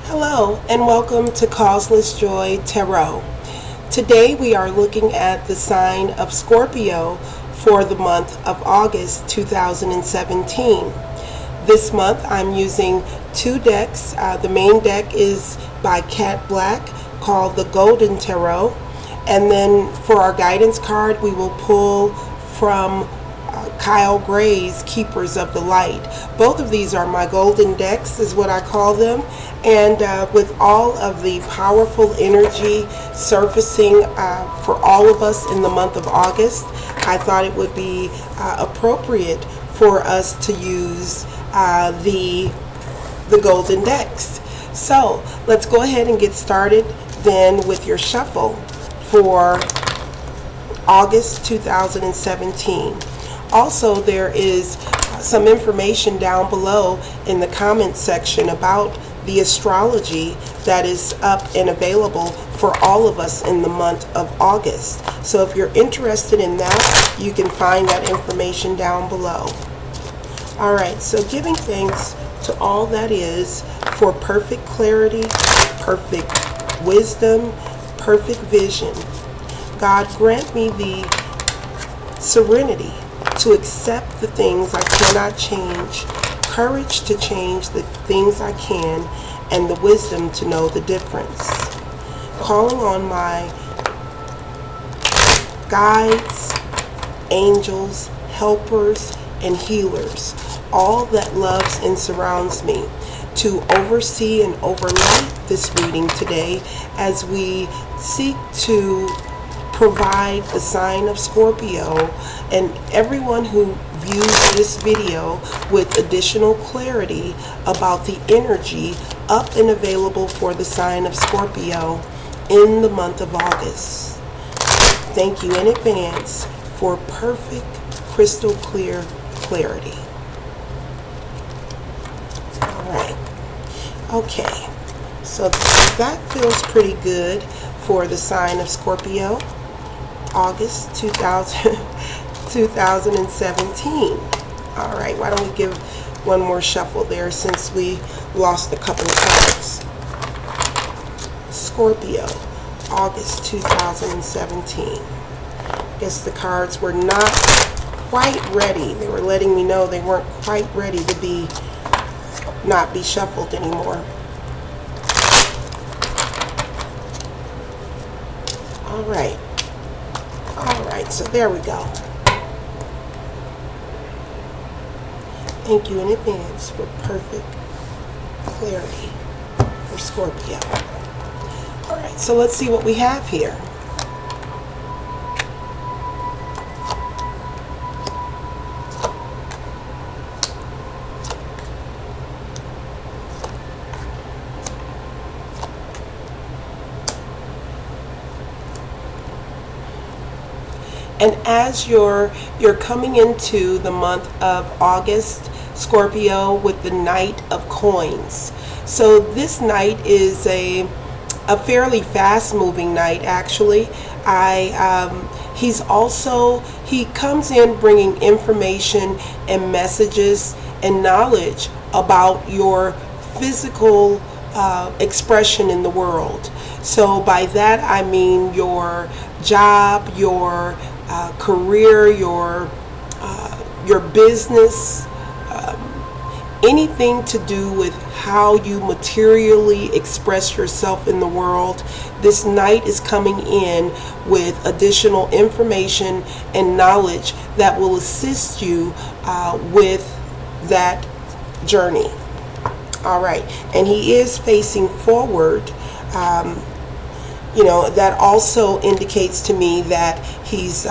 Hello and welcome to Causeless Joy Tarot. Today we are looking at the sign of Scorpio for the month of August 2017. This month I'm using two decks. The main deck is by Cat Black called the Golden Tarot. And then for our guidance card we will pull from Kyle Gray's Keepers of the Light. Both of these are my golden decks is what I call them, and with all of the powerful energy surfacing for all of us in the month of August, I thought it would be appropriate for us to use the golden decks. So let's go ahead and get started then with your shuffle for August 2017. Also, there is some information down below in the comments section about the astrology that is up and available for all of us in the month of August. So if you're interested in that, you can find that information down below. Alright, so giving thanks to all that is for perfect clarity, perfect wisdom, perfect vision. God, grant me the serenity to accept the things I cannot change, courage to change the things I can, and the wisdom to know the difference. Calling on my guides, angels, helpers, and healers, all that loves and surrounds me, to oversee and overlight this reading today as we seek to provide the sign of Scorpio and everyone who views this video with additional clarity about the energy up and available for the sign of Scorpio in the month of August. Thank you in advance for perfect, crystal clear clarity. Alright. Okay. So that feels pretty good for the sign of Scorpio. August 2017. Alright, why don't we give one more shuffle there since we lost a couple of cards. Scorpio, August 2017. Guess the cards were not quite ready. They were letting me know they weren't quite ready to not be shuffled anymore. Alright. Alright, so there we go. Thank you in advance for perfect clarity for Scorpio. Alright, so let's see what we have here. And as you're coming into the month of August, Scorpio, with the Knight of Coins. So this knight is a fairly fast-moving knight, actually. He comes in bringing information and messages and knowledge about your physical expression in the world. So by that I mean your job, your career, your business, anything to do with how you materially express yourself in the world. This knight is coming in with additional information and knowledge that will assist you with that journey. All right, and he is facing forward. You know, that also indicates to me that he's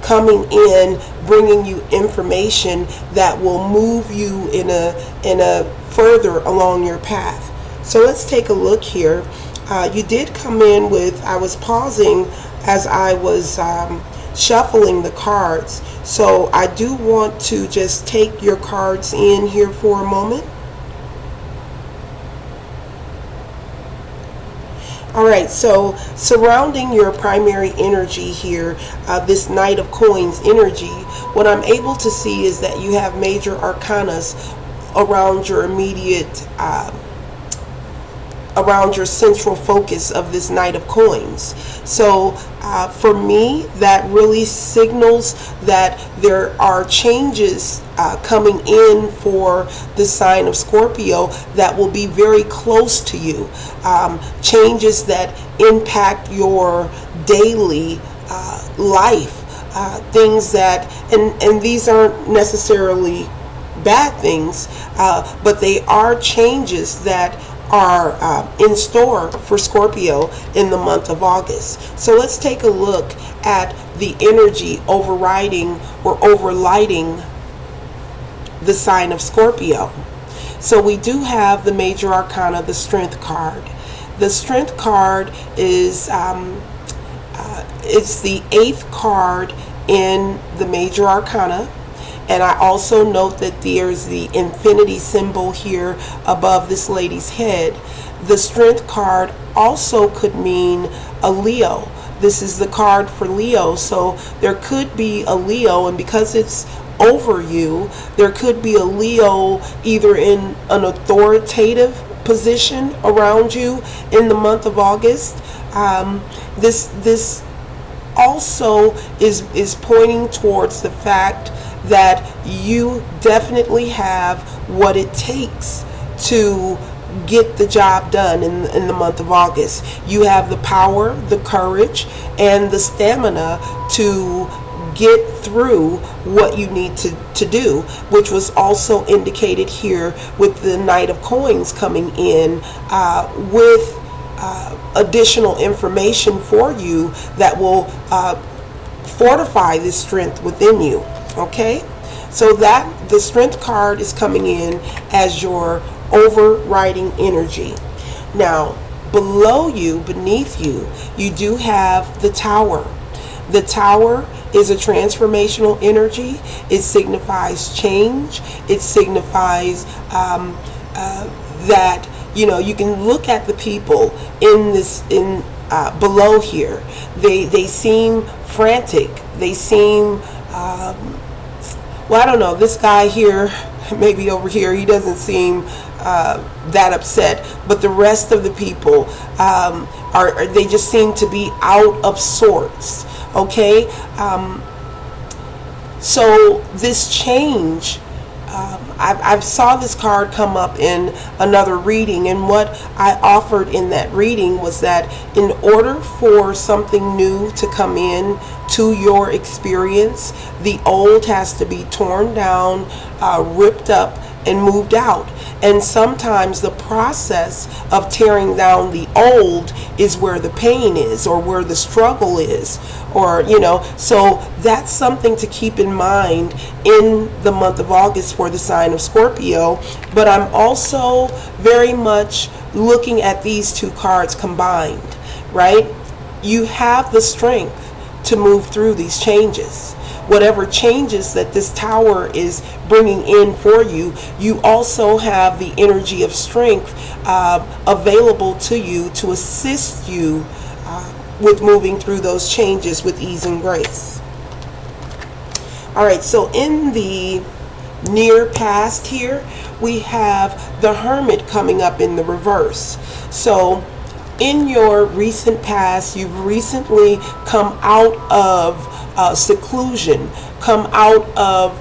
coming in, bringing you information that will move you in a further along your path. So let's take a look here. You did come in with, I was pausing as I was shuffling the cards. So I do want to just take your cards in here for a moment. Alright, so surrounding your primary energy here, this Knight of Coins energy, what I'm able to see is that you have major arcanas around your immediate around your central focus of this Knight of Coins. So for me, that really signals that there are changes coming in for the sign of Scorpio that will be very close to you. Changes that impact your daily life. Things that, and these aren't necessarily bad things, but they are changes that are in store for Scorpio in the month of August. So let's take a look at the energy overriding or overlighting the sign of Scorpio. So we do have the major arcana, the Strength card. The Strength card is it's the 8th card in the major arcana. And I also note that there's the infinity symbol here above this lady's head. The Strength card also could mean a Leo. This is the card for Leo, so there could be a Leo, and because it's over you, there could be a Leo either in an authoritative position around you in the month of August. This also is pointing towards the fact that you definitely have what it takes to get the job done in the month of August. You have the power, the courage, and the stamina to get through what you need to do, which was also indicated here with the Knight of Coins coming in with additional information for you that will fortify this strength within you. Okay, so that the Strength card is coming in as your overriding energy. Now, below you, beneath you, you do have the Tower. The Tower is a transformational energy. It signifies change. It signifies that, you know, you can look at the people in this below here. They seem frantic. They seem well, I don't know, this guy here, maybe over here, he doesn't seem that upset, but the rest of the people they just seem to be out of sorts. Okay, so this change, I saw this card come up in another reading, and what I offered in that reading was that in order for something new to come in to your experience, the old has to be torn down, ripped up, and moved out. And sometimes the process of tearing down the old is where the pain is, or where the struggle is, or, you know, so that's something to keep in mind in the month of August for the sign of Scorpio. But I'm also very much looking at these two cards combined, right? You have the strength to move through these changes. Whatever changes that this Tower is bringing in for you, you also have the energy of strength available to you to assist you with moving through those changes with ease and grace. All right, so in the near past here, we have the Hermit coming up in the reverse. So in your recent past, you've recently come out of seclusion, come out of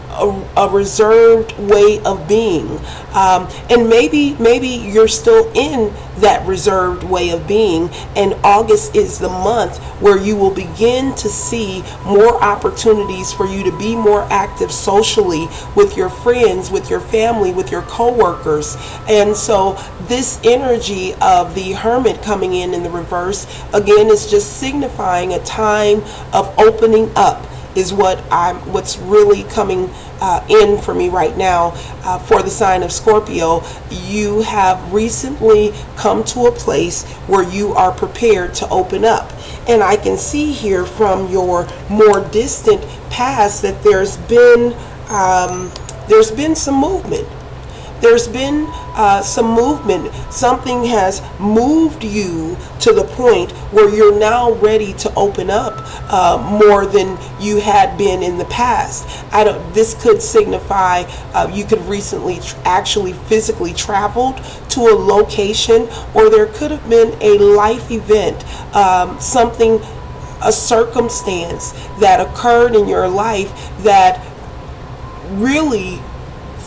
a reserved way of being, and maybe you're still in that reserved way of being, and August is the month where you will begin to see more opportunities for you to be more active socially with your friends, with your family, with your co-workers. And so this energy of the Hermit coming in the reverse again is just signifying a time of opening up, is what's really coming in for me right now for the sign of Scorpio. You have recently come to a place where you are prepared to open up, and I can see here from your more distant past that there's been some movement. there's been some movement. Something has moved you to the point where you're now ready to open up more than you had been in the past. This could signify you could recently actually physically traveled to a location, or there could have been a life event, a circumstance that occurred in your life that really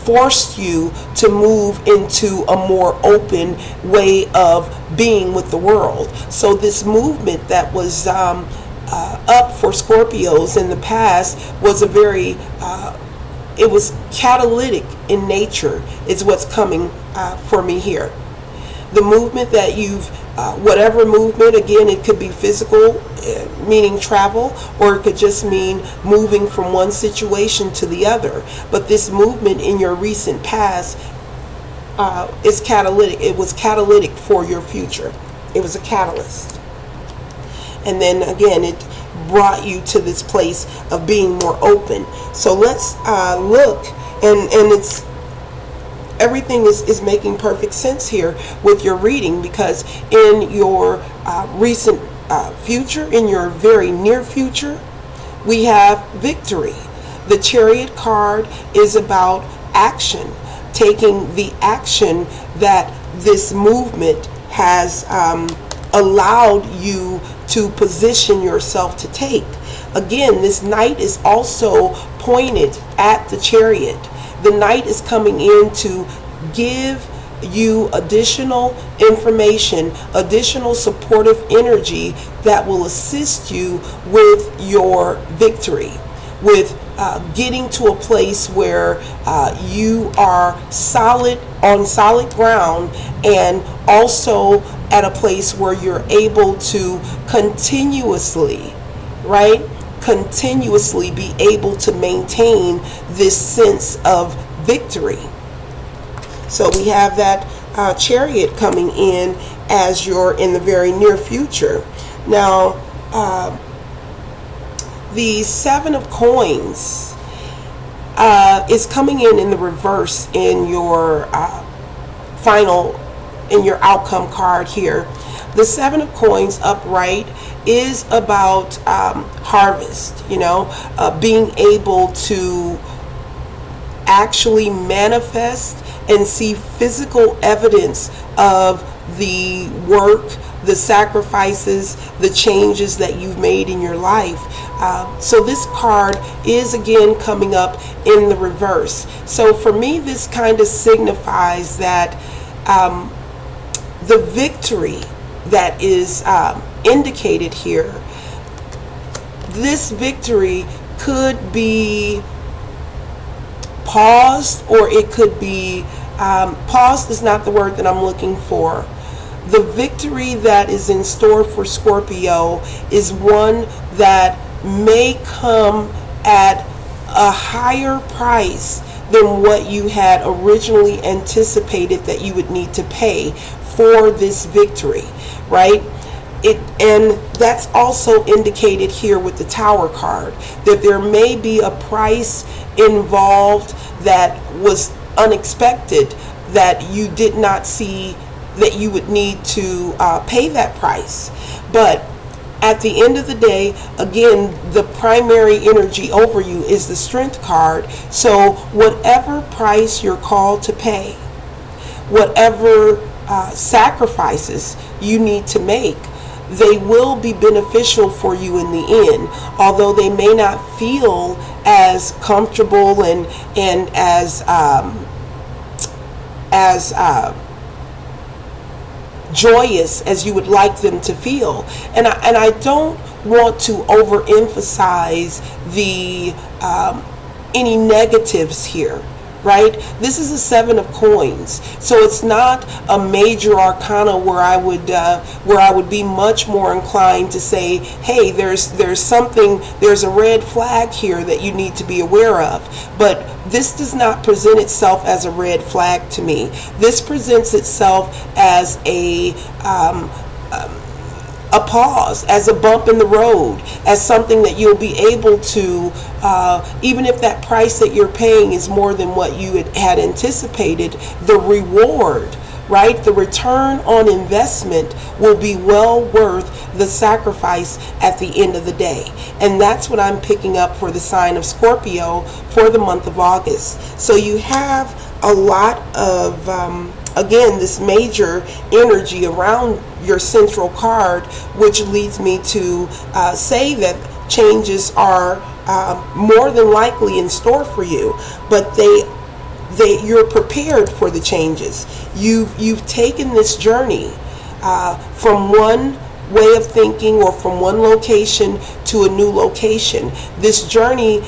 forced you to move into a more open way of being with the world. So this movement that was up for Scorpios in the past was it was catalytic in nature, is what's coming for me here. The movement that you've whatever movement, again, it could be physical, meaning travel, or it could just mean moving from one situation to the other. But this movement in your recent past is catalytic. It was catalytic for your future. It was a catalyst. And then again, it brought you to this place of being more open. So let's look, and it's everything is making perfect sense here with your reading, because in your recent future, in your very near future, we have victory. The Chariot card is about action, taking the action that this movement has allowed you to position yourself to take. Again, this Knight is also pointed at the Chariot. The Knight is coming in to give you additional information, additional supportive energy that will assist you with your victory, with getting to a place where you are on solid ground, and also at a place where you're able to continuously be able to maintain this sense of victory. So we have that Chariot coming in as you're in the very near future. Now, the Seven of Coins is coming in the reverse in your your outcome card here. The Seven of Coins upright is about harvest, being able to actually manifest and see physical evidence of the work, the sacrifices, the changes that you've made in your life. So this card is again coming up in the reverse. So for me, this kind of signifies that the victory that is indicated here, this victory could be paused, or it could be paused is not the word that I'm looking for. The victory that is in store for Scorpio is one that may come at a higher price than what you had originally anticipated that you would need to pay for this victory, right? And that's also indicated here with the Tower card, that there may be a price involved that was unexpected, that you did not see that you would need to pay that price. But at the end of the day, again, the primary energy over you is the Strength card. So whatever price you're called to pay, whatever sacrifices you need to make, they will be beneficial for you in the end, although they may not feel as comfortable and as joyous as you would like them to feel. And I don't want to overemphasize the any negatives here, right? This is a Seven of Coins, so it's not a major arcana where I would be much more inclined to say, hey, there's a red flag here that you need to be aware of. But this does not present itself as a red flag to me. This presents itself as a pause, as a bump in the road, as something that you'll be able to, even if that price that you're paying is more than what you had anticipated, the reward, right? The return on investment will be well worth the sacrifice at the end of the day. And that's what I'm picking up for the sign of Scorpio for the month of August. So you have a lot of, again, this major energy around your central card, which leads me to say that changes are more than likely in store for you, but you're prepared for the changes. You've taken this journey from one way of thinking or from one location to a new location. This journey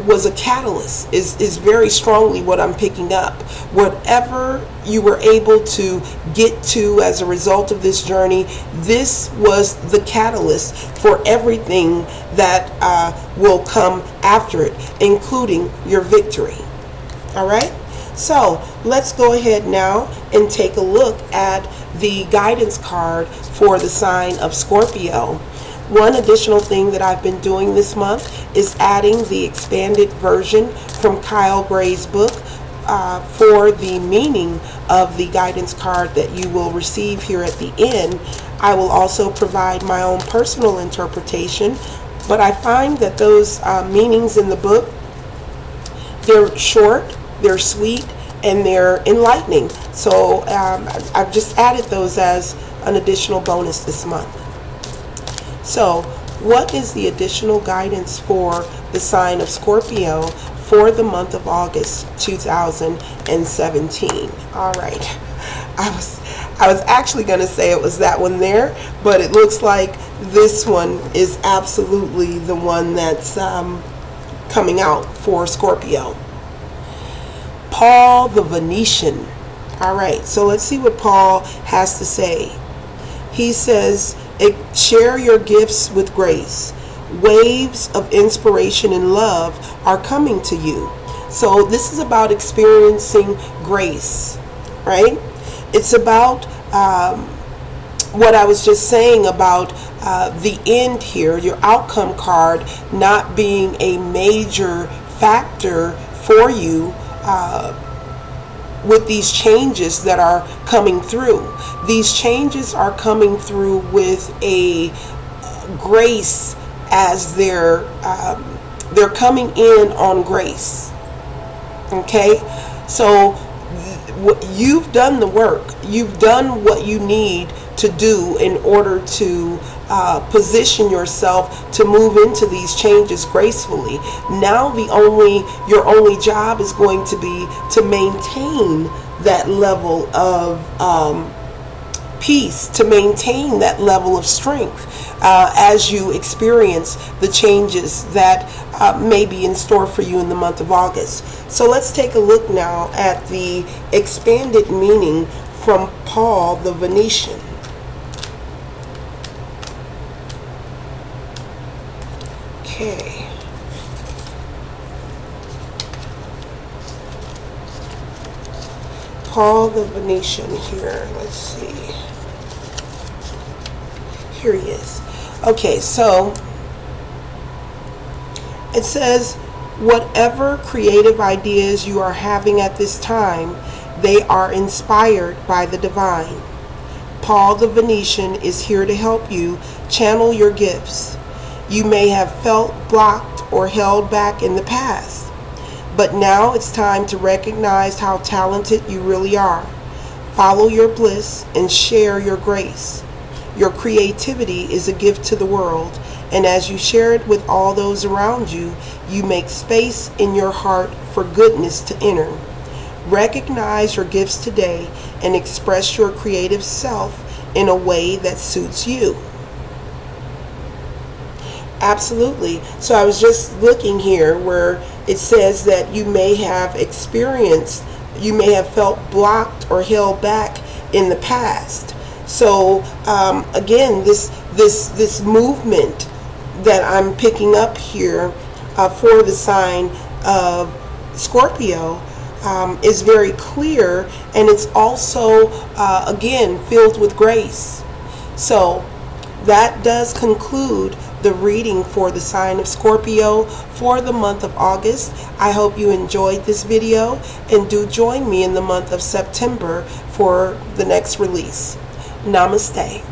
was a catalyst, is very strongly what I'm picking up. Whatever you were able to get to as a result of this journey, this was the catalyst for everything that will come after it, including your victory. All right? So let's go ahead now and take a look at the guidance card for the sign of Scorpio. One additional thing that I've been doing this month is adding the expanded version from Kyle Gray's book for the meaning of the guidance card that you will receive here at the end. I will also provide my own personal interpretation, but I find that those meanings in the book, they're short, they're sweet, and they're enlightening. So I've just added those as an additional bonus this month. So what is the additional guidance for the sign of Scorpio for the month of August 2017? All right. I was actually going to say it was that one there, but it looks like this one is absolutely the one that's coming out for Scorpio. Paul the Venetian. All right, so let's see what Paul has to say. He says, share your gifts with grace. Waves of inspiration and love are coming to you. So this is about experiencing grace, right? It's about what I was just saying about the end here, your outcome card not being a major factor for you with these changes that are coming through. These changes are coming through with a grace, as they're coming in on grace. Okay, so you've done the work. You've done what you need to do in order to position yourself to move into these changes gracefully. Now your only job is going to be to maintain that level of peace, to maintain that level of strength as you experience the changes that may be in store for you in the month of August. So let's take a look now at the expanded meaning from Paul the Venetian. Okay. Paul the Venetian here. Let's see. Here he is. Okay, so it says, whatever creative ideas you are having at this time, they are inspired by the divine. Paul the Venetian is here to help you channel your gifts. You may have felt blocked or held back in the past, but now it's time to recognize how talented you really are. Follow your bliss and share your grace. Your creativity is a gift to the world, and as you share it with all those around you, you make space in your heart for goodness to enter. Recognize your gifts today and express your creative self in a way that suits you. Absolutely. So I was just looking here where it says that you may have felt blocked or held back in the past. So again, this movement that I'm picking up here for the sign of Scorpio is very clear, and it's also again filled with grace. So That does conclude the reading for the sign of Scorpio for the month of August. I hope you enjoyed this video, and do join me in the month of September for the next release. Namaste.